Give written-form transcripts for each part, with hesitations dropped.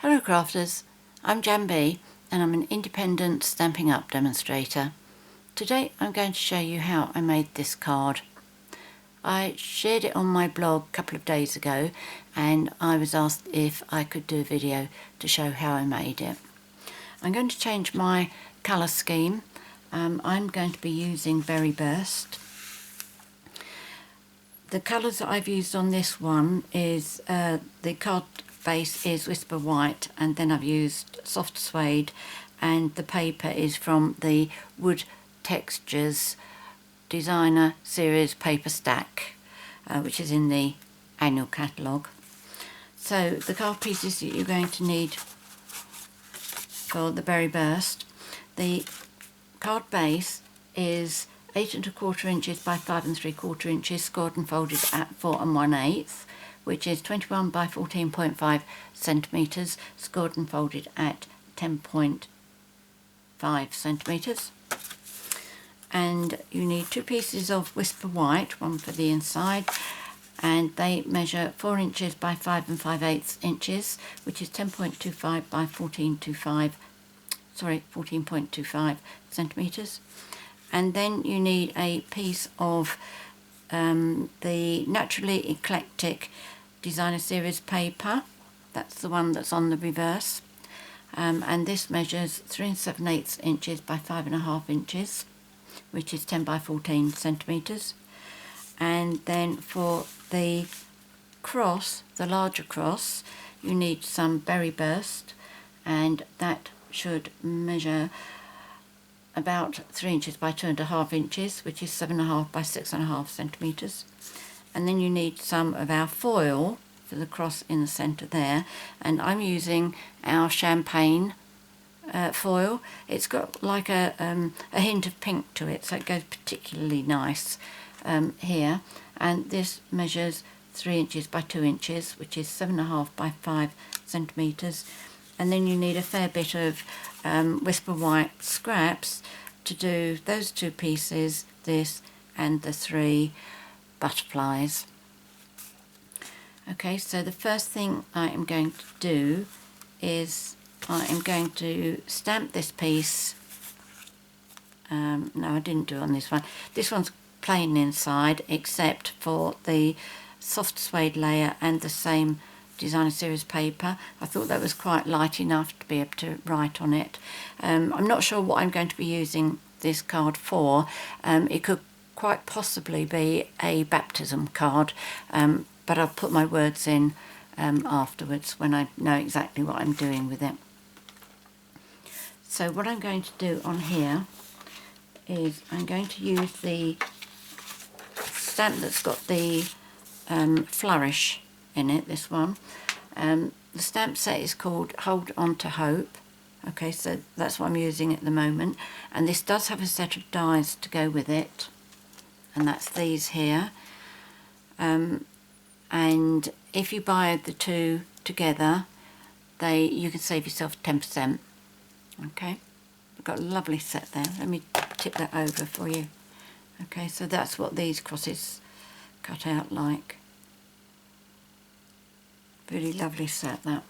Hello crafters, I'm Jan B and I'm an independent Stampin' Up demonstrator. Today I'm going to show you how I made this card. I shared it on my blog a couple of days ago and I was asked if I could do a video to show how I made it. I'm going to change my colour scheme. I'm going to be using Berry Burst. The colours that I've used on this one is the card base is Whisper White, and then I've used soft suede, and the paper is from the Wood Textures Designer Series paper stack, which is in the annual catalogue. So the card pieces that you're going to need for the Berry Burst, the card base is 8 1/4 inches by 5 3/4 inches, scored and folded at 4 1/8, which is 21 by 14.5 centimetres, scored and folded at 10.5 centimetres. And you need 2 pieces of Whisper White, one for the inside, and they measure 4 inches by 5 5/8 inches, which is 10.25 by 14.25 centimetres. And then you need a piece of the Naturally Eclectic Designer Series paper. That's the one that's on the reverse. And this measures 3 7/8 inches by 5 1/2 inches, which is 10 by 14 centimetres. And then for the cross, the larger cross, you need some Berry Burst, and that should measure about 3 inches by 2 1/2 inches, which is 7 1/2 by 6 1/2 centimetres. And then you need some of our foil for the cross in the centre there, and I'm using our champagne foil. It's got like a hint of pink to it, so it goes particularly nice here. And this measures 3 inches by 2 inches, which is 7 1/2 by 5 centimetres. And then you need a fair bit of Whisper White scraps to do those 2 pieces, this and the 3 butterflies. Okay, so the first thing I am going to do is I am going to stamp this piece. No, I didn't do it on this one. This one's plain inside except for the soft suede layer and the same Designer Series paper. I thought that was quite light enough to be able to write on it. I'm not sure what I'm going to be using this card for. It could quite possibly be a baptism card, but I'll put my words in afterwards when I know exactly what I'm doing with it. So what I'm going to do on here is I'm going to use the stamp that's got the flourish in it, this one. The stamp set is called Hold On to Hope. Okay, so that's what I'm using at the moment, and this does have a set of dies to go with it, and that's these here. And if you buy the 2 together, you can save yourself 10%. Okay, I've got a lovely set there. Let me tip that over for you. Okay, so that's what these crosses cut out like. Really lovely set, that.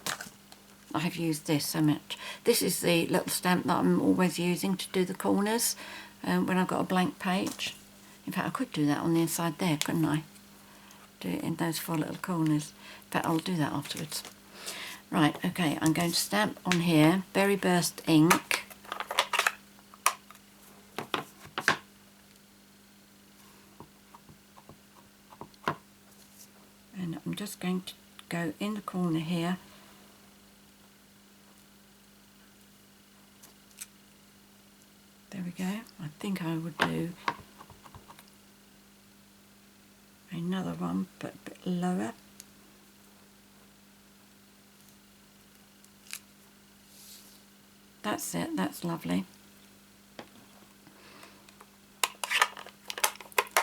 I've used this so much. This is the little stamp that I'm always using to do the corners when I've got a blank page. In fact, I could do that on the inside there, couldn't I? Do it in those 4 little corners. In fact, I'll do that afterwards. Right, okay, I'm going to stamp on here Berry Burst ink. And I'm just going to go in the corner here. There we go. I think I would do another one, but a bit lower. That's it, that's lovely.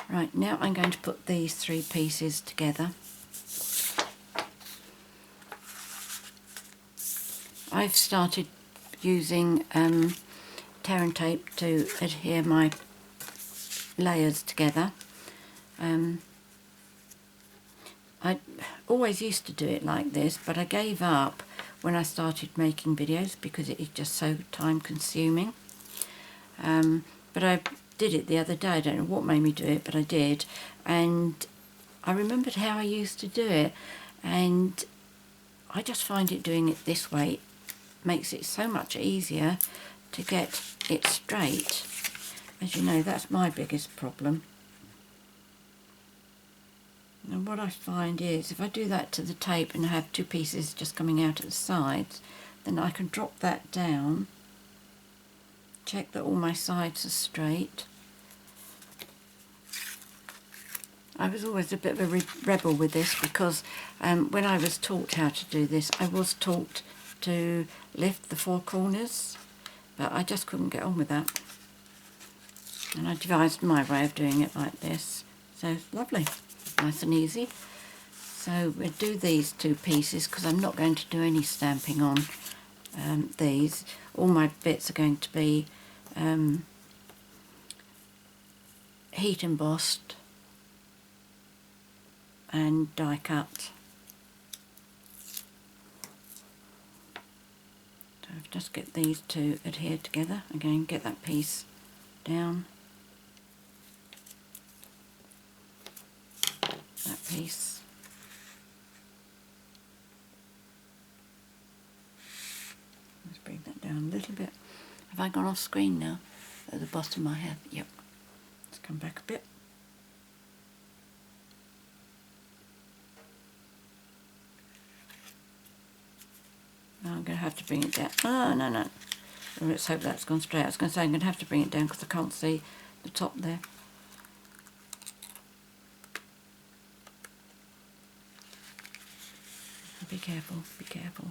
Right, now I'm going to put these 3 pieces together. I've started using tear and tape to adhere my layers together. I always used to do it like this, but I gave up when I started making videos because it is just so time consuming. But I did it the other day. I don't know what made me do it, but I did, and I remembered how I used to do it, and I just find it doing it this way makes it so much easier to get it straight. As you know, that's my biggest problem. And what I find is if I do that to the tape and have two pieces just coming out at the sides, then I can drop that down, check that all my sides are straight. I was always a bit of a rebel with this because when I was taught how to do this, I was taught to lift the four corners, but I just couldn't get on with that. And I devised my way of doing it like this. So lovely, nice and easy. So we'll do these two pieces because I'm not going to do any stamping on these. All my bits are going to be heat embossed and die cut. So just get these two adhered together. Again, get that piece down, that piece, let's bring that down a little bit. Have I gone off screen now? At the bottom I have, yep. Let's come back a bit. Now I'm going to have to bring it down. Oh, no. Well, let's hope that's gone straight. I was going to say I'm going to have to bring it down because I can't see the top there. Be careful, be careful.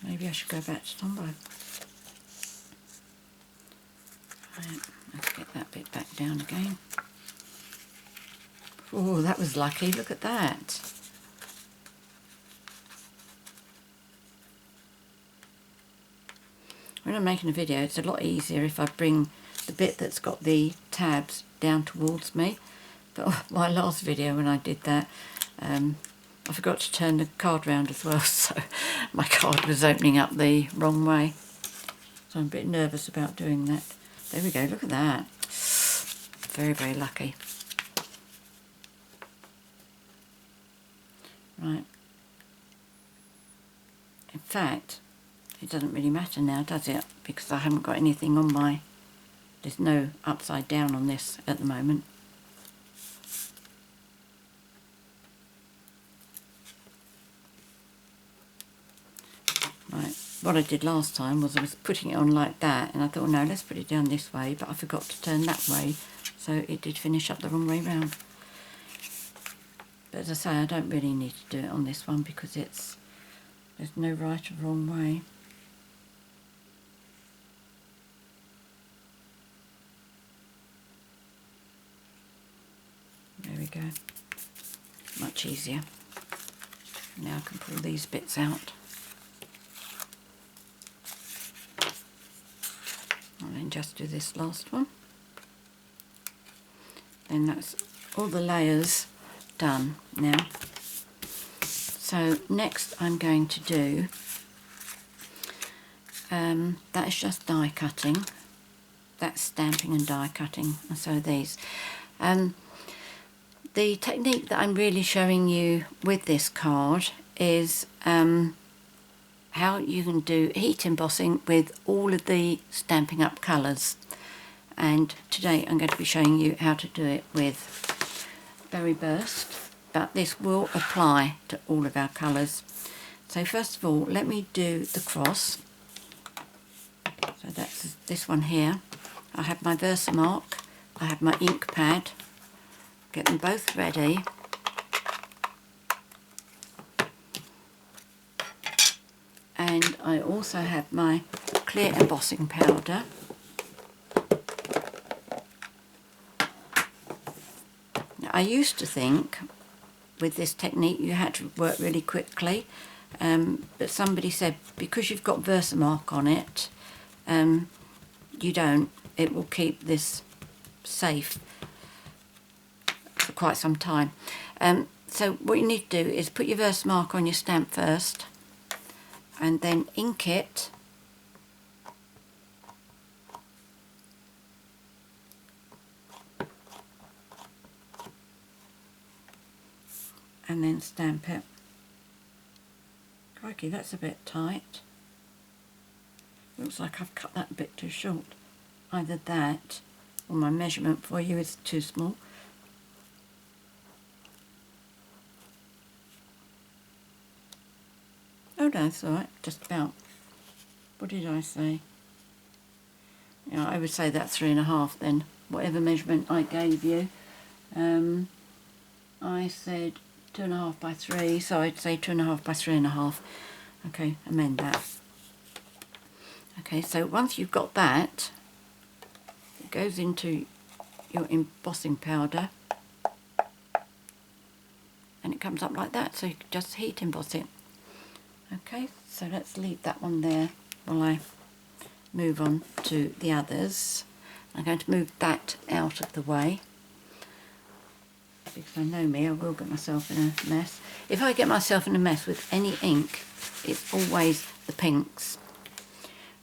Maybe I should go back to Tombow. Right, let's get that bit back down again. Oh, that was lucky, look at that. When I'm making a video, it's a lot easier if I bring the bit that's got the tabs down towards me. But my last video when I did that, I forgot to turn the card round as well, so my card was opening up the wrong way. So I'm a bit nervous about doing that. There we go, look at that. Very, very lucky. Right. In fact, it doesn't really matter now, does it? Because I haven't got anything on my... There's no upside down on this at the moment. Right. What I did last time was I was putting it on like that, and I thought, no, let's put it down this way, but I forgot to turn that way, so it did finish up the wrong way round. But as I say, I don't really need to do it on this one because there's no right or wrong way. There we go. Much easier. Now I can pull these bits out. And then just do this last one. Then that's all the layers done now. So next I'm going to do, that is just die cutting. That's stamping and die cutting, and so these. The technique that I'm really showing you with this card is how you can do heat embossing with all of the Stampin' Up colours. And today I'm going to be showing you how to do it with Berry Burst, but this will apply to all of our colours. So first of all, let me do the cross. So that's this one here. I have my VersaMark, I have my ink pad. Get them both ready. And I also have my clear embossing powder. Now, I used to think with this technique you had to work really quickly, but somebody said because you've got VersaMark on it, you don't. It will keep this safe. quite some time. So what you need to do is put your VersaMark on your stamp first, and then ink it. And then stamp it. Crikey, that's a bit tight. Looks like I've cut that a bit too short. Either that, or my measurement for you is too small. Oh no, it's alright, just about. What did I say? Yeah, I would say that's 3.5 then, whatever measurement I gave you. I said 2.5 by 3, so I'd say 2.5 by 3.5. Okay, amend that. Okay, so once you've got that, it goes into your embossing powder, and it comes up like that, so you can just heat emboss it. Okay, so let's leave that one there while I move on to the others. I'm going to move that out of the way, because I know me, I will get myself in a mess. If I get myself in a mess with any ink, it's always the pinks.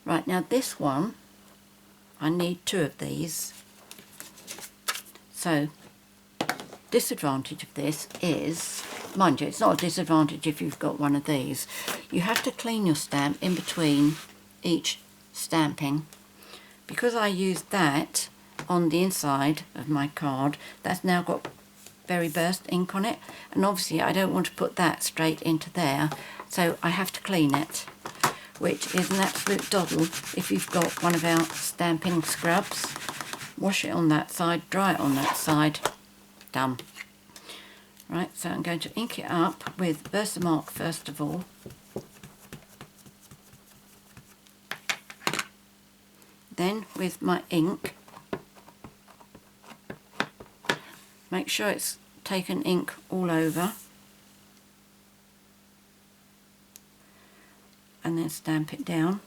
Right, now this one, I need 2 of these. So, disadvantage of this is, mind you, it's not a disadvantage if you've got one of these. You have to clean your stamp in between each stamping. Because I used that on the inside of my card, that's now got very burst ink on it, and obviously I don't want to put that straight into there, so I have to clean it, which is an absolute doddle if you've got one of our Stampin Scrubs. Wash it on that side, dry it on that side, done. Right, so I'm going to ink it up with VersaMark first of all. Then with my ink, make sure it's taken ink all over, and then stamp it down.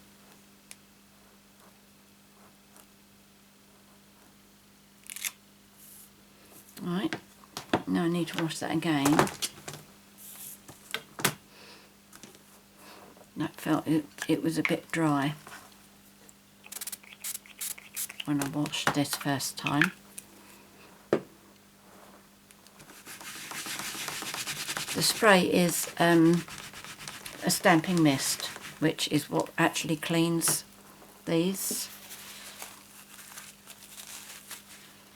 Right, now I need to wash that again. I felt it was a bit dry when I washed this first time. The spray is a stamping mist, which is what actually cleans these.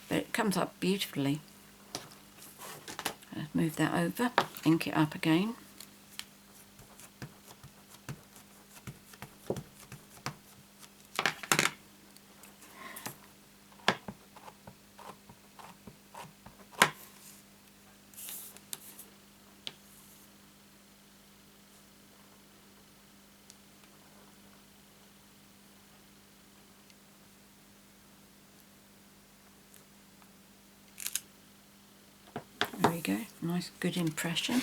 But it comes up beautifully. Let's move that over, ink it up again. There we go, nice good impression.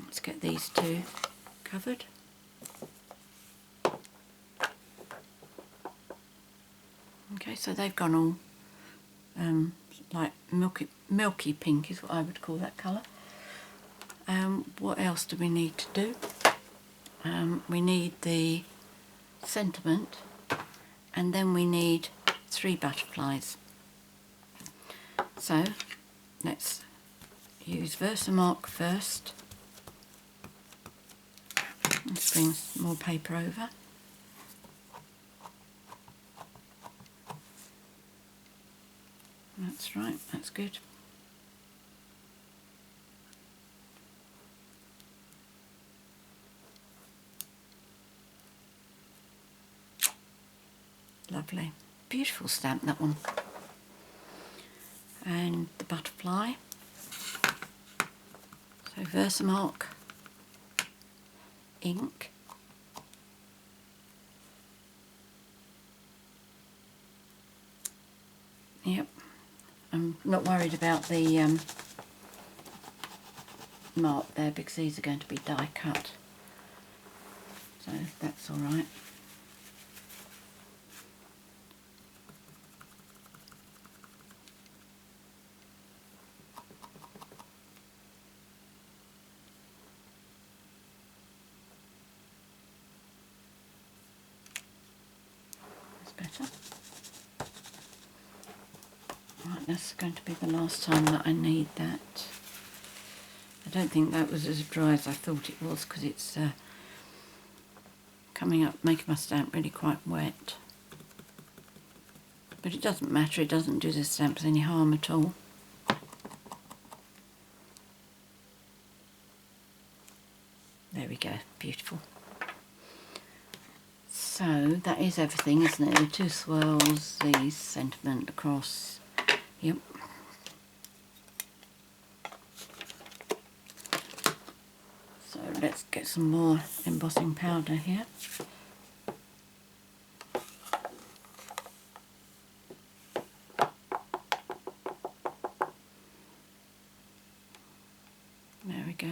Let's get these 2 covered. Okay, so they've gone all like milky pink is what I would call that colour. What else do we need to do? We need the sentiment, and then we need 3 butterflies. So let's use VersaMark first. Let's bring some more paper over. That's right, that's good. Lovely. Beautiful stamp, that one. And the butterfly. So VersaMark ink. Yep. I'm not worried about the mark there because these are going to be die cut. So that's all right. better. Right, that's going to be the last time that I need that. I don't think that was as dry as I thought it was, because it's coming up, making my stamp really quite wet. But it doesn't matter, it doesn't do the stamps any harm at all. There we go, beautiful. So that is everything, isn't it? The two swirls, the sentiment across. Yep. So let's get some more embossing powder here. There we go.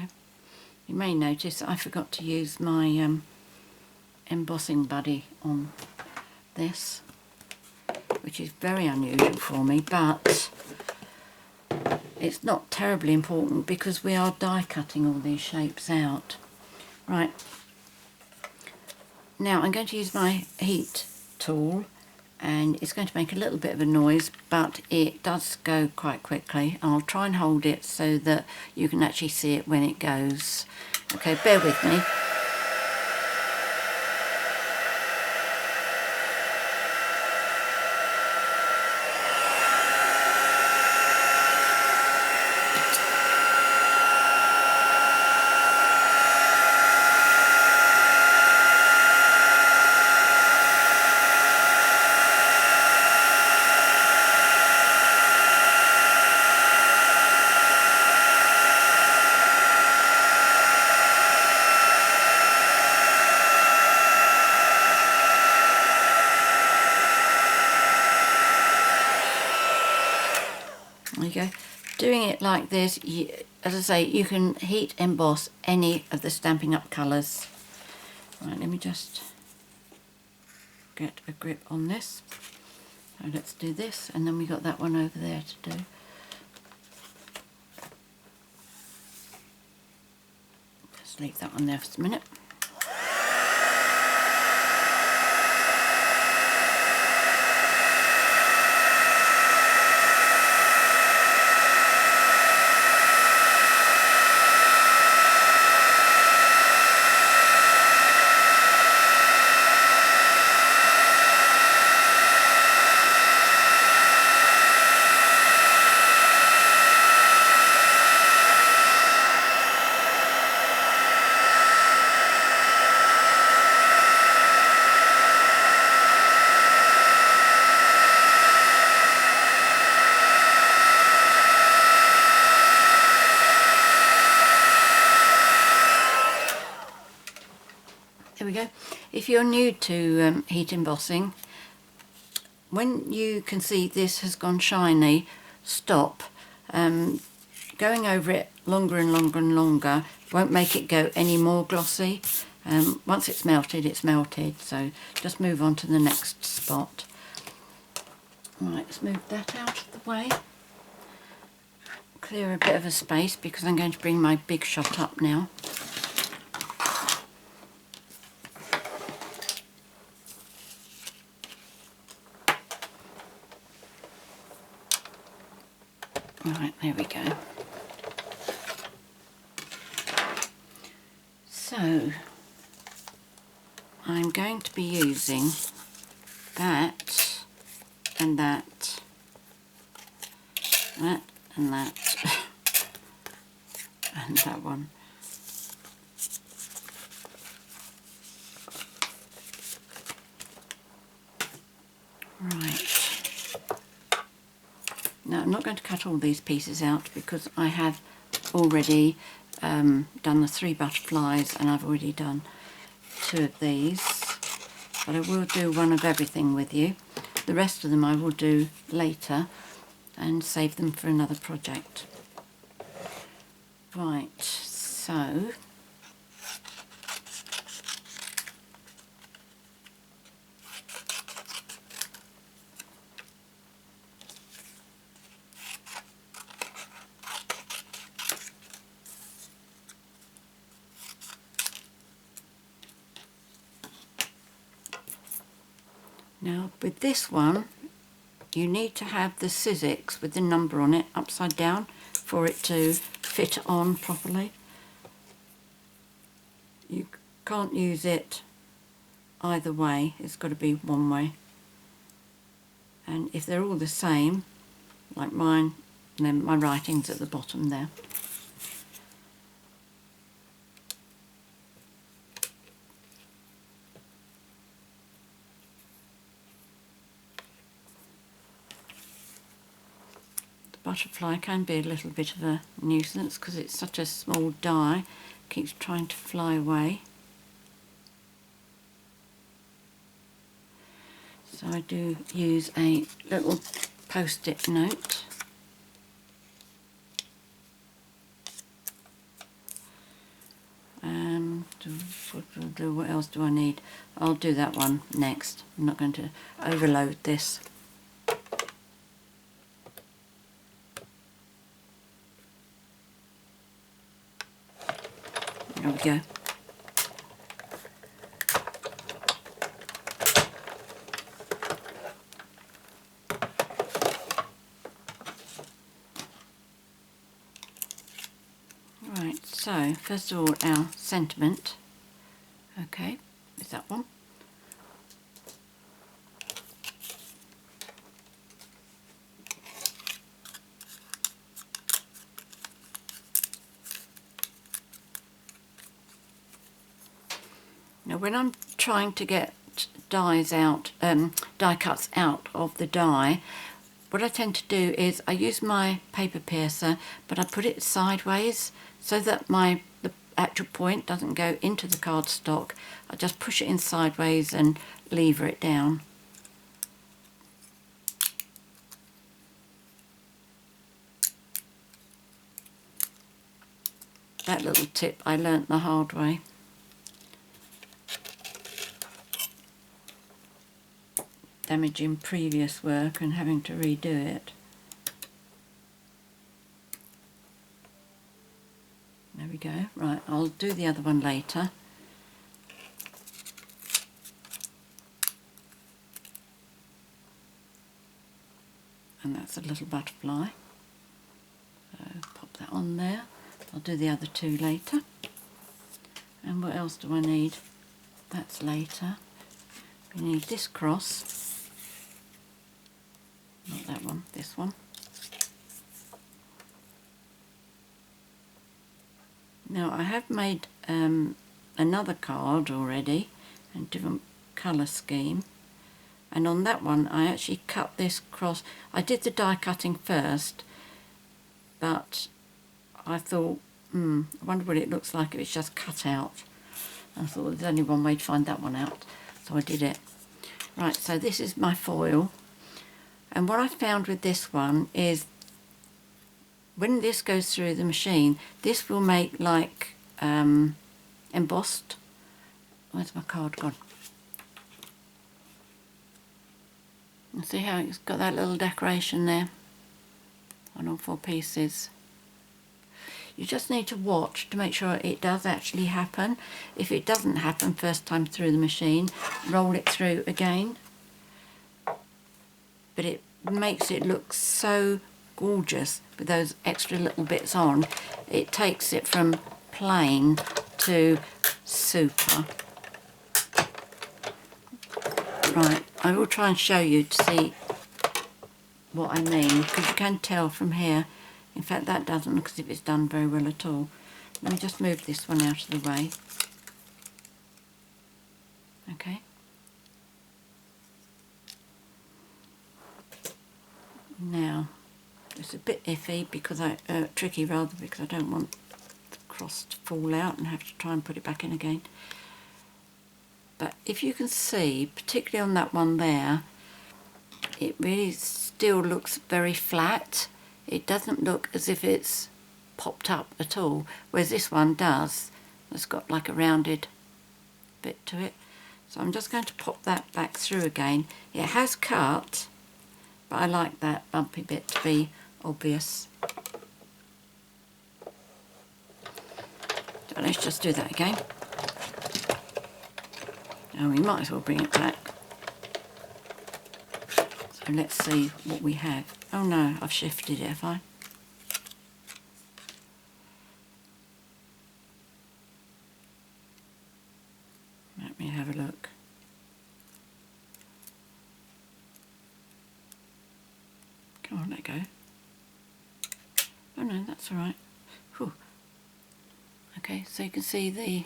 You may notice that I forgot to use my Embossing Buddy on this, which is very unusual for me, but it's not terribly important because we are die cutting all these shapes out. Right, now I'm going to use my heat tool, and it's going to make a little bit of a noise, but it does go quite quickly. I'll try and hold it so that you can actually see it when it goes. Okay, bear with me. There you go. Doing it like this, as I say, you can heat emboss any of the Stampin' Up colours. Right, let me just get a grip on this. So let's do this, and then we got that one over there to do. Just leave that one there for a minute. There we go. If you're new to heat embossing, when you can see this has gone shiny, stop. Going over it longer and longer and longer won't make it go any more glossy. Once it's melted, so just move on to the next spot. Right, let's move that out of the way. Clear a bit of a space because I'm going to bring my big shot up now. Right, there we go. So, I'm going to be using that and that, that and that, and that one. Right. Now I'm not going to cut all these pieces out because I have already done the 3 butterflies and I've already done 2 of these, but I will do one of everything with you. The rest of them I will do later and save them for another project. Right, so Now with this one, you need to have the Sizzix with the number on it upside down for it to fit on properly. You can't use it either way, it's got to be one way. And if they're all the same, like mine, then my writing's at the bottom there. The butterfly can be a little bit of a nuisance because it's such a small die, keeps trying to fly away. So I do use a little post-it note. What else do I need? I'll do that one next. I'm not going to overload this. There we go. Right, so first of all our sentiment, okay, is that one. Now when I'm trying to get dies out, die cuts out of the die, what I tend to do is I use my paper piercer, but I put it sideways so that the actual point doesn't go into the cardstock. I just push it in sideways and lever it down. That little tip I learnt the hard way. Damaging previous work and having to redo it. There we go. Right, I'll do the other one later. And that's a little butterfly. So pop that on there. I'll do the other two later. And what else do I need? That's later. We need this cross. Not that one, this one. Now I have made another card already in a different colour scheme, and on that one I actually cut this cross. I did the die cutting first, but I thought, I wonder what it looks like if it's just cut out. I thought there's only one way to find that one out, so I did it. Right, so this is my foil, and what I found with this one is when this goes through the machine, this will make like embossed. Where's my card gone? You see how it's got that little decoration there on all four pieces. You just need to watch to make sure it does actually happen. If it doesn't happen first time through the machine, roll it through again. But it makes it look so gorgeous with those extra little bits on. It takes it from plain to super. Right, I will try and show you to see what I mean, because you can tell from here. In fact, that doesn't look as if it's done very well at all. Let me just move this one out of the way. Okay. Now, it's a bit iffy because tricky rather, because I don't want the cross to fall out and have to try and put it back in again. But if you can see, particularly on that one there, it really still looks very flat. It doesn't look as if it's popped up at all, whereas this one does. It's got like a rounded bit to it. So I'm just going to pop that back through again. It has cut, but I like that bumpy bit to be obvious. So let's just do that again. Oh, we might as well bring it back. So let's see what we have. Oh no, I've shifted it, have I? Let me have a look. Come on, let go. Oh no, that's all right. Whew. Okay, so you can see the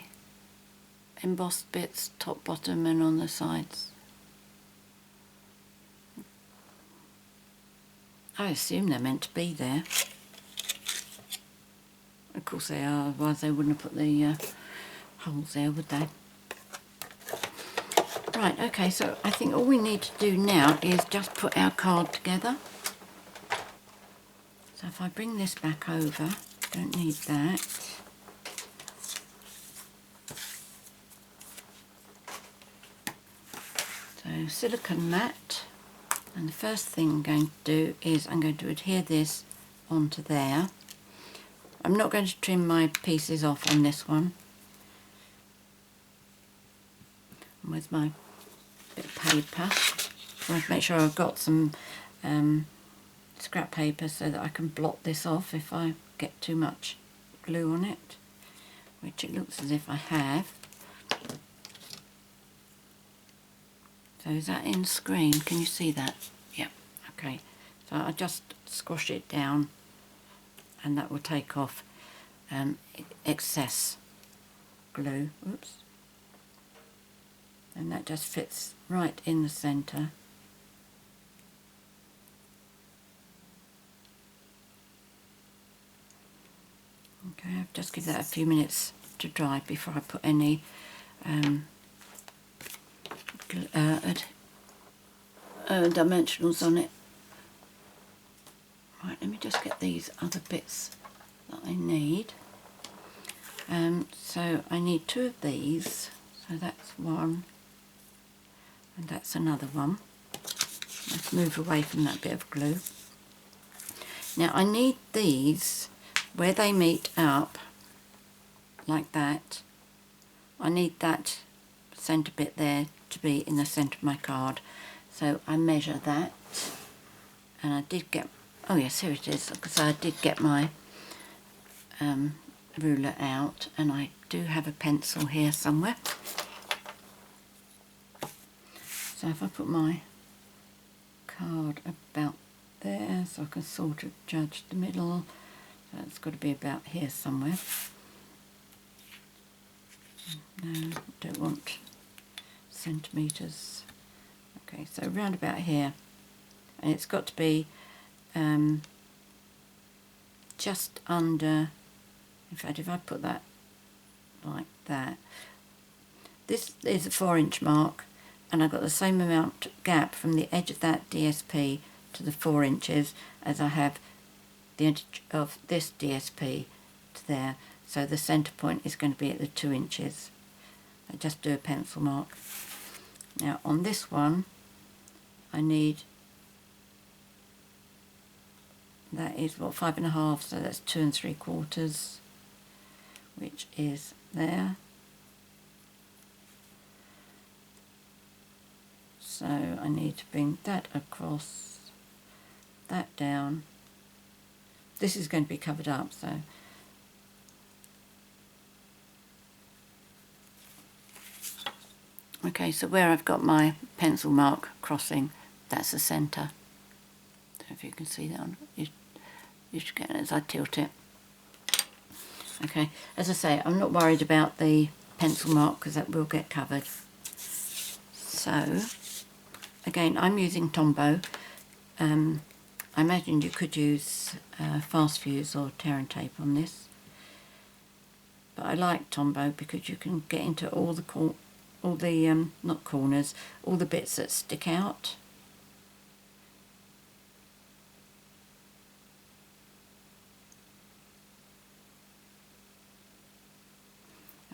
embossed bits, top, bottom and on the sides. I assume they're meant to be there. Of course they are, otherwise they wouldn't have put the holes there, would they? Right, okay, so I think all we need to do now is just put our card together. So if I bring this back over, don't need that. So silicone mat, and the first thing I'm going to do is I'm going to adhere this onto there. I'm not going to trim my pieces off on this one. And with my bit of paper, I want to make sure I've got some scrap paper so that I can blot this off if I get too much glue on it, which it looks as if I have. So is that in screen? Can you see that? Yep. Okay. So I just squash it down and that will take off excess glue. Oops. And that just fits right in the centre. Okay, I'll just give that a few minutes to dry before I put any dimensionals on it. Right, let me just get these other bits that I need. So I need 2 of these, so that's one and that's another one. Let's move away from that bit of glue. Now I need these where they meet up like that. I need that centre bit there to be in the centre of my card, so I measure that, and I did get, oh yes, here it is, because I did get my ruler out, and I do have a pencil here somewhere. So if I put my card about there, so I can sort of judge the middle, so it's got to be about here somewhere. No, don't want centimetres. Okay, so round about here, and it's got to be just under, in fact if I put that like that, this is a 4-inch mark, and I've got the same amount gap from the edge of that DSP to the 4 inches as I have the edge of this DSP to there, so the centre point is going to be at the 2 inches. I just do a pencil mark. Now on this one I need, that is what, 5.5, so that's 2 3/4, which is there. So I need to bring that across, that down. This is going to be covered up, so okay, so where I've got my pencil mark crossing, that's the centre. Don't know if you can see that on, you should get it as I tilt it. Okay, as I say, I'm not worried about the pencil mark because that will get covered. So again, I'm using Tombow. I imagine you could use fast fuse or tear and tape on this, but I like Tombow because you can get into all the not corners, all the bits that stick out.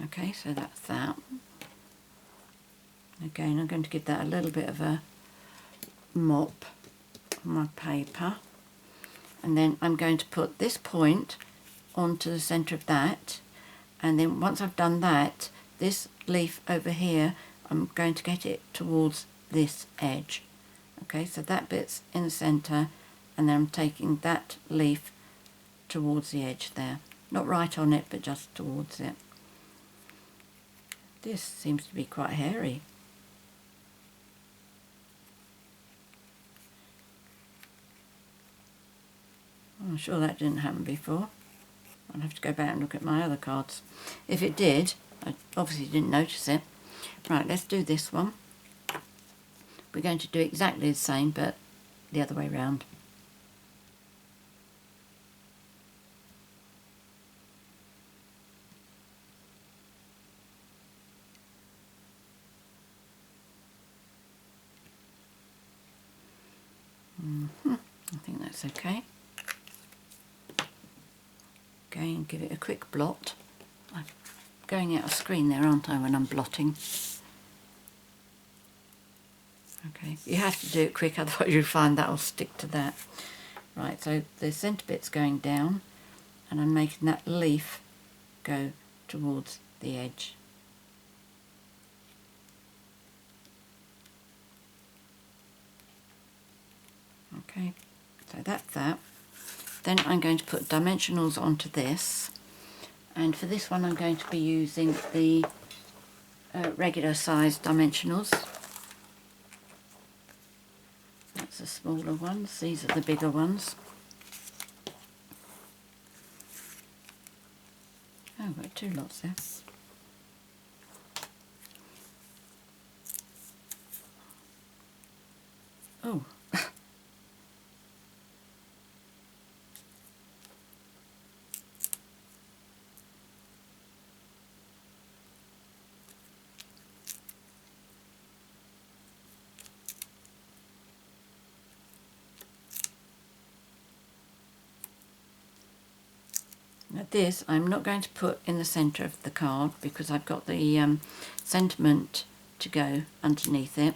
Okay, so that's that. Again, I'm going to give that a little bit of a mop on my paper, and then I'm going to put this point onto the centre of that, and then once I've done that, this leaf over here, I'm going to get it towards this edge, Okay, so that bit's in the centre, and then I'm taking that leaf towards the edge there. Not right on it, but just towards it. This seems to be quite hairy. I'm sure that didn't happen before. I'll have to go back and look at my other cards. If it did, I obviously didn't notice it. Right, let's do this one. We're going to do exactly the same, but the other way round. I think that's okay. Again, give it a quick blot. I'm going out of screen there, aren't I, when I'm blotting? Okay, you have to do it quick, otherwise you'll find that will stick to that. Right, so the centre bit's going down, and I'm making that leaf go towards the edge. Okay, so that's that. Then I'm going to put dimensionals onto this, and for this one I'm going to be using the regular size dimensionals. That's the smaller ones, these are the bigger ones. Oh, I've got two lots there. Oh. Now this I'm not going to put in the centre of the card because I've got the sentiment to go underneath it.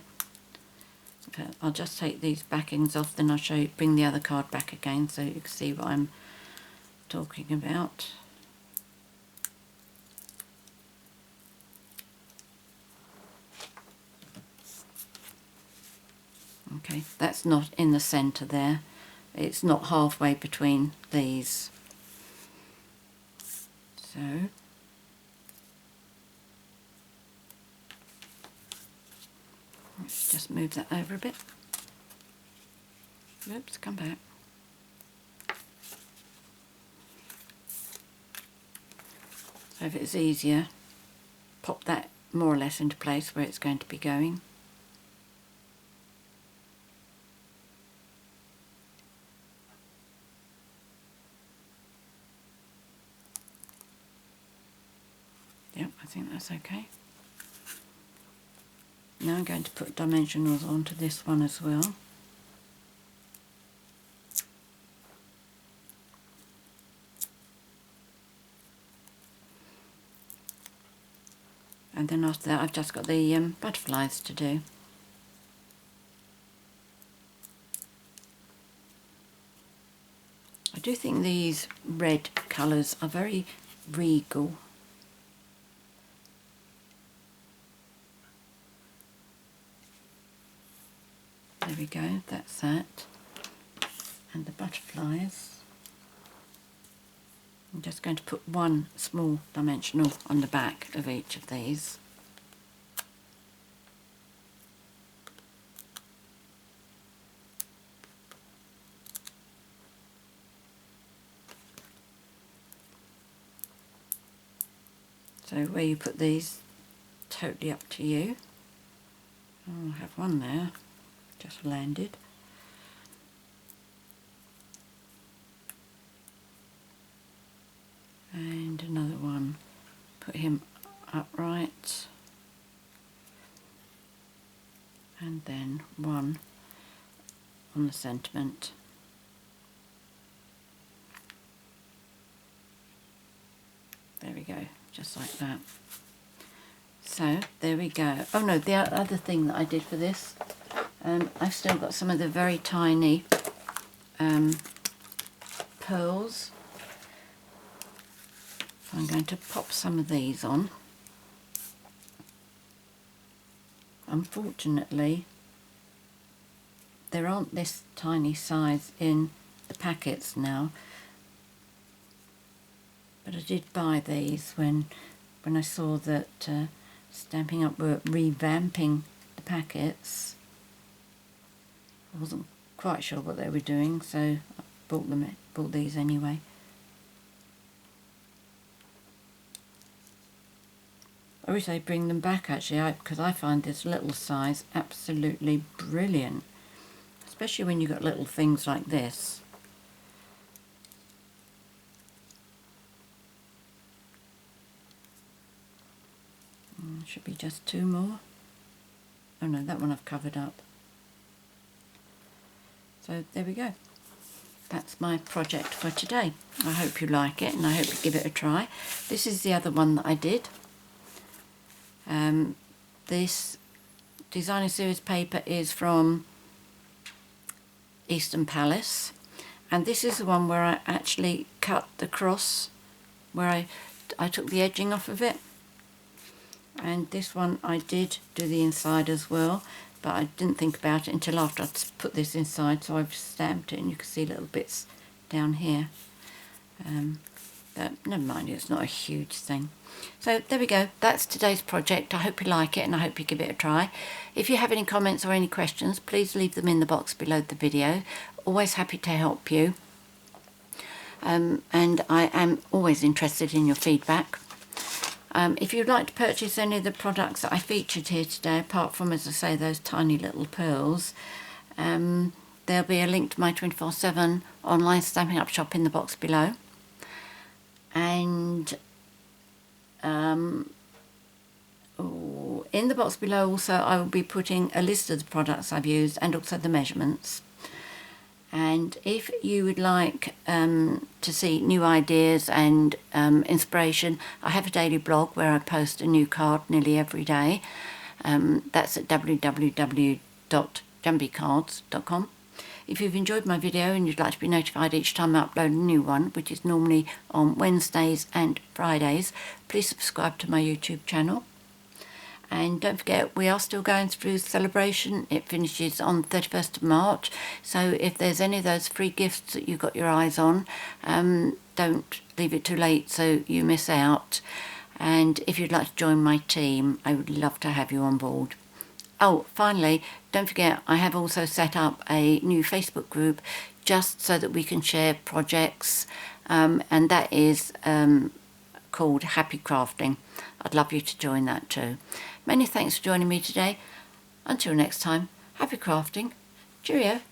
Okay, I'll just take these backings off, then I'll show you, bring the other card back again so you can see what I'm talking about. Okay, that's not in the centre there. It's not halfway between these. So let's just move that over a bit. Oops, come back. So if it's easier, pop that more or less into place where it's going to be going. Yep, I think that's okay. Now I'm going to put dimensionals onto this one as well. And then after that I've just got the butterflies to do. I do think these red colours are very regal. There we go, that's that. And the butterflies. I'm just going to put one small dimensional on the back of each of these. So where you put these, totally up to you. Oh, I have one there, just landed. And another one, put him upright. And then one on the sentiment. There we go, just like that. So there we go. Oh no, the other thing that I did for this, I've still got some of the very tiny pearls. So I'm going to pop some of these on. Unfortunately, there aren't this tiny size in the packets now, but I did buy these when I saw that Stampin' Up were revamping the packets. I wasn't quite sure what they were doing, so I bought these anyway. I wish they'd bring them back actually, because I find this little size absolutely brilliant, especially when you've got little things like this. Should be just 2 more. Oh no, that one I've covered up. So there we go. That's my project for today. I hope you like it and I hope you give it a try. This is the other one that I did. This designer series paper is from Eastern Palace, and this is the one where I actually cut the cross, where I took the edging off of it. And this one I did do the inside as well, but I didn't think about it until after I'd put this inside, so I've stamped it and you can see little bits down here. But never mind, it's not a huge thing. So there we go, that's today's project. I hope you like it and I hope you give it a try. If you have any comments or any questions, please leave them in the box below the video. Always happy to help you. And I am always interested in your feedback. If you'd like to purchase any of the products that I featured here today, apart from, as I say, those tiny little pearls, there'll be a link to my 24/7 online Stampin' Up shop in the box below. And in the box below also I will be putting a list of the products I've used and also the measurements. And if you would like to see new ideas and inspiration, I have a daily blog where I post a new card nearly every day. That's at www.jumbiecards.com. If you've enjoyed my video and you'd like to be notified each time I upload a new one, which is normally on Wednesdays and Fridays, please subscribe to my YouTube channel. And don't forget, we are still going through celebration. It finishes on 31st of March. So if there's any of those free gifts that you've got your eyes on, don't leave it too late so you miss out. And if you'd like to join my team, I would love to have you on board. Oh, finally, don't forget, I have also set up a new Facebook group just so that we can share projects, and that is called Happy Crafting. I'd love you to join that too. Many thanks for joining me today. Until next time, happy crafting. Cheerio.